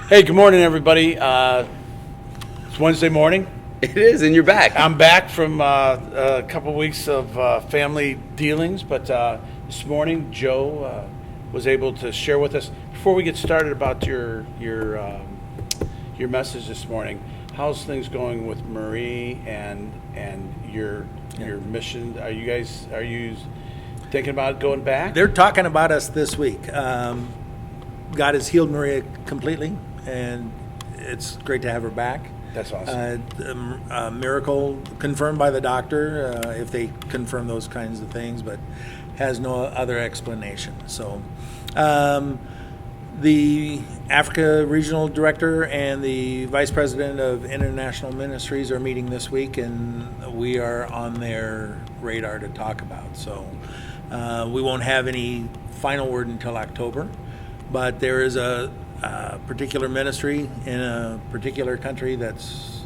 Hey, good morning, everybody. It's Wednesday morning. It is, and you're back. I'm back from a couple weeks of family dealings, but this morning Joe was able to share with us. Before we get started about your message this morning, how's things going with Marie and your mission? Are you thinking about going back? They're talking about us this week. God has healed Maria completely, and it's great to have her back. That's awesome. A miracle confirmed by the doctor, if they confirm those kinds of things, but has no other explanation. So the Africa Regional Director and the Vice President of International Ministries are meeting this week, and we are on their radar to talk about. So we won't have any final word until October, but there is a particular ministry in a particular country that's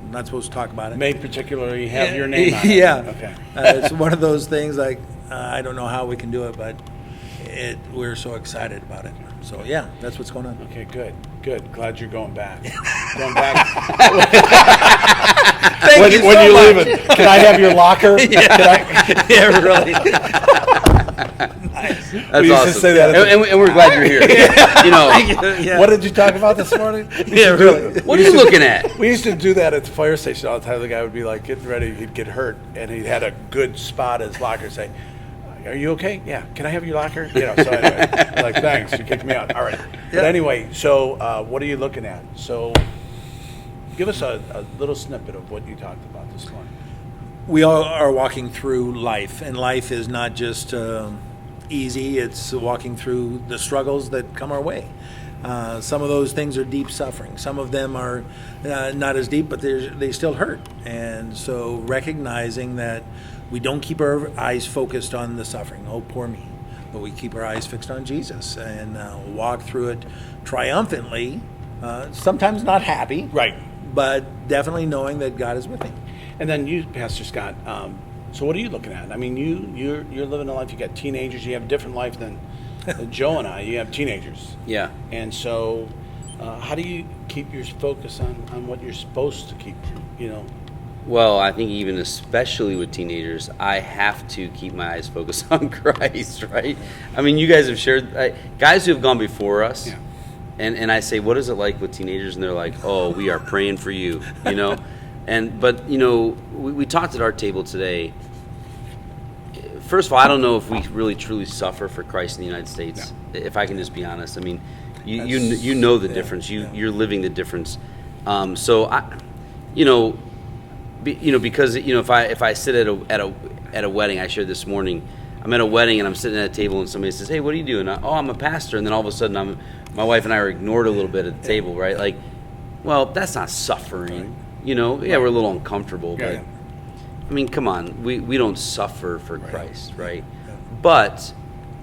not supposed to talk about it. May particularly have your name on it. Yeah. Okay. It's one of those things like, I don't know how we can do it, but we're so excited about it. So, yeah, that's what's going on. Okay, good. Glad you're going back. Going back. Thank you so when you much. leaving, can I have your locker? Yeah, really. That's We used awesome. to say that at and we're glad you're here. You know, Yeah. What did you talk about this morning? Yeah, really. what are you looking at? We used to do that at the fire station all the time. The guy would be like getting ready, he'd get hurt, and he had a good spot in his locker. Say, "Are you okay? Yeah. Can I have your locker?" So anyway, I'm like, thanks, you kicked me out. All right. But anyway, so what are you looking at? So give us a little snippet of what you talked about this morning. We all are walking through life, and life is not just easy. It's walking through the struggles that come our way. Some of those things are deep suffering. Some of them are not as deep, but they still hurt. And so recognizing that we don't keep our eyes focused on the suffering, oh, poor me, but we keep our eyes fixed on Jesus and walk through it triumphantly, sometimes not happy, Right. but definitely knowing that God is with me. And then you, Pastor Scott, so what are you looking at? I mean, you're living a life. You got teenagers. You have a different life than Joe and I. You have teenagers. Yeah. And so, how do you keep your focus on what you're supposed to keep? Well, I think even especially with teenagers, I have to keep my eyes focused on Christ, right? I mean, you guys have shared, guys who have gone before us, Yeah. and I say, what is it like with teenagers? And they're like, oh, we are praying for you, But we talked at our table today. First of all, I don't know if we really truly suffer for Christ in the United States. No. If I can just be honest, I mean, you know the difference. You're living the difference. Because if I sit at a wedding, I shared this morning. I'm at a wedding and I'm sitting at a table and somebody says, "Hey, what are you doing?" I'm a pastor, and then all of a sudden my wife and I are ignored a little bit at the table, right? Like, well, that's not suffering. We're a little uncomfortable, but I mean, come on, we don't suffer for Christ, right? Yeah. But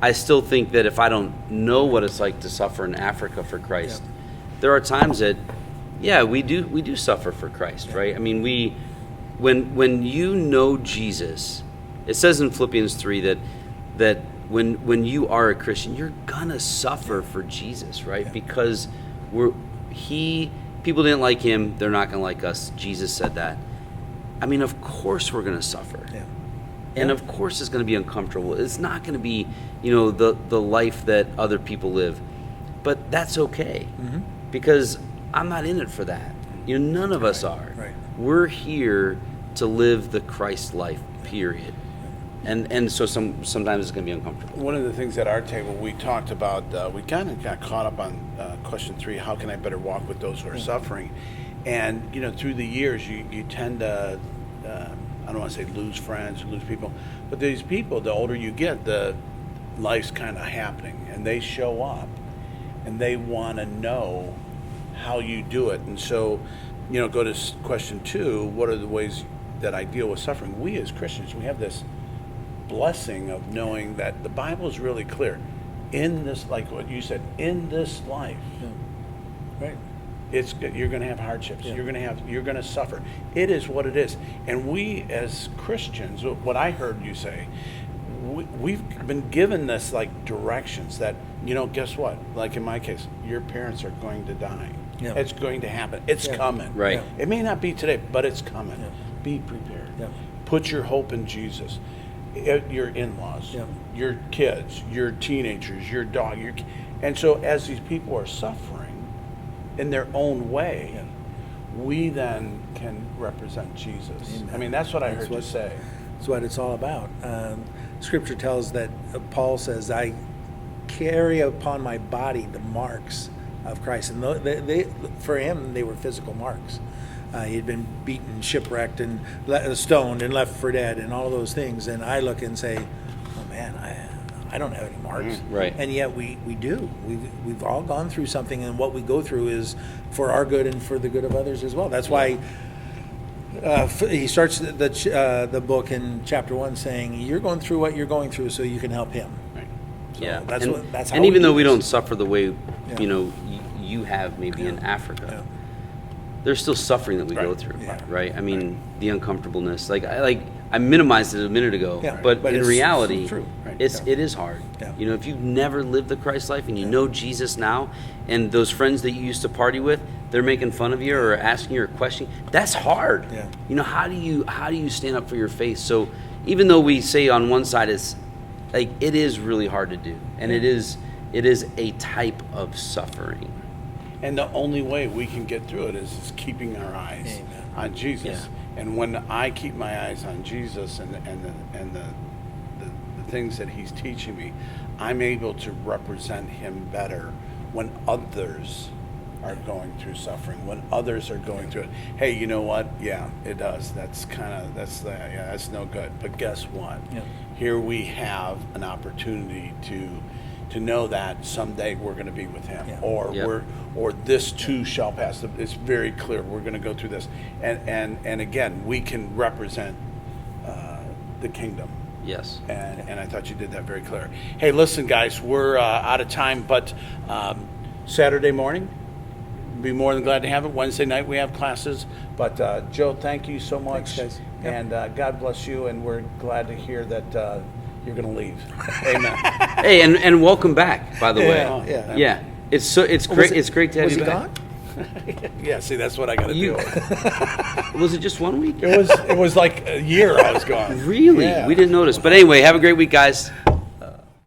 I still think that if I don't know what it's like to suffer in Africa for Christ, there are times that, we do suffer for Christ, right? I mean, when you know Jesus, it says in Philippians 3 that when you are a Christian, you're gonna suffer for Jesus, right? Because people didn't like him, they're not gonna like us. Jesus said that. I mean, of course we're going to suffer. Yeah. And of course it's going to be uncomfortable. It's not going to be, the life that other people live. But that's okay. Mm-hmm. Because I'm not in it for that. None of us are. Right. We're here to live the Christ life, period. And so sometimes it's going to be uncomfortable. One of the things at our table we talked about, we kind of got caught up on question 3, how can I better walk with those who are suffering? And, through the years, you tend to, I don't want to say lose friends or lose people, but these people, the older you get, the life's kind of happening, and they show up, and they want to know how you do it. And so, go to question 2, what are the ways that I deal with suffering? We as Christians, we have this blessing of knowing that the Bible is really clear. In this, like what you said, in this life, right? You're going to have hardships. Yeah. You're going to suffer. It is what it is. And we as Christians, what I heard you say, we've been given this like directions that, guess what? Like in my case, your parents are going to die. Yeah. It's going to happen. It's coming. Right. Yeah. It may not be today, but it's coming. Yeah. Be prepared. Yeah. Put your hope in Jesus. Your in-laws, Yeah. your kids, your teenagers, your dog, and so as these people are suffering in their own way, Yeah. we then can represent Jesus. Amen. I mean, that's what I That's heard what- you say. That's what it's all about. Scripture tells that Paul says, "I carry upon my body the marks of Christ," and for him they were physical marks. He had been beaten, shipwrecked, and stoned, and left for dead, and all those things. And I look and say, "Oh man, I don't have any marks." Right. And yet we do. We've all gone through something, and what we go through is for our good and for the good of others as well. That's why. He starts the book in chapter 1 saying, "You're going through what you're going through, so you can help him." Right. So Yeah, that's and, what. That's how. and even though we do don't this. suffer the way Yeah. you have maybe in Yeah. Africa, Yeah. there's still suffering that we go Right. through, Yeah. right? I mean, the uncomfortableness. I minimized it a minute ago, Yeah, but but in it's reality, true, right? it Yeah. is hard. Yeah. If you've never lived the Christ life and you Yeah. know Jesus now, and those friends that you used to party with, they're making fun of you or asking you a question. That's hard. Yeah. How do you stand up for your faith? So even though we say on one side it's like it is really hard to do, and it is a type of suffering. And the only way we can get through it is keeping our eyes Amen. on Jesus. And when I keep my eyes on Jesus and the things that he's teaching me, I'm able to represent him better when others are going through suffering, when others are going through it. Hey, you know what? Yeah, it does. That's no good. But guess what? Yeah. Here we have an opportunity to know that someday we're going to be with him, Yeah. or Yep. or this too shall pass. It's very clear we're going to go through this, and again we can represent the kingdom. Yes. And I thought you did that very clear. Hey, listen, guys, we're out of time, but Saturday morning, be more than glad to have it. Wednesday night we have classes, but Joe, thank you so much. Thanks, guys. Yep. And God bless you, and we're glad to hear that you're going to leave. Amen. Hey, and welcome back, by the Yeah, way. yeah. Yeah. It's great. It's great to have Was you he back. gone? Yeah, see, that's what I got to You- deal with. Was it just 1 week? It was like a year I was gone. Really? Yeah. We didn't notice. But anyway, have a great week, guys.